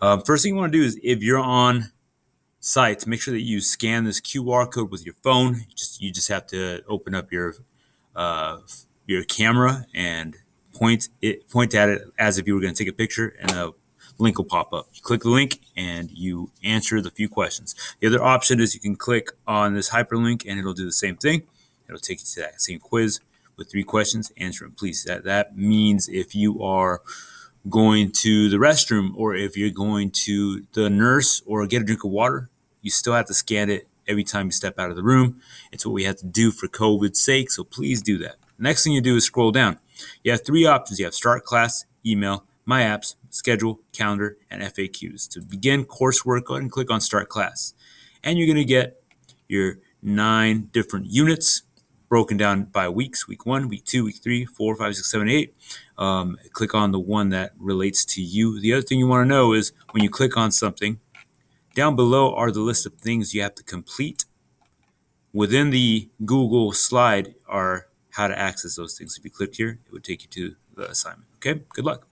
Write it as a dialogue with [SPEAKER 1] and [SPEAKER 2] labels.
[SPEAKER 1] First thing you want to do is if you're on site, make sure that you scan this QR code with your phone. You just have to open up uh, your camera and point at it as if you were going to take a picture, and a link will pop up. You click the link and you answer the few questions. The other option is you can click on this hyperlink and it'll do the same thing. It'll take you to that same quiz with 3 questions. Answer them, please. That means if you are going to the restroom or if you're going to the nurse or get a drink of water, you still have to scan it every time you step out of the room. It's what we have to do for COVID's sake, so please do that. Next thing you do is scroll down. You have 3 options. You have start class, email, my apps, schedule, calendar, and FAQs. To begin coursework, go ahead and click on start class. And you're going to get your 9 different units broken down by weeks: week 1, week 2, week 3, 4, 5, 6, 7, 8. Click on the one that relates to you. The other thing you want to know is when you click on something, down below are the list of things you have to complete. Within the Google slide are how to access those things. If you click here, it would take you to the assignment. Okay, good luck.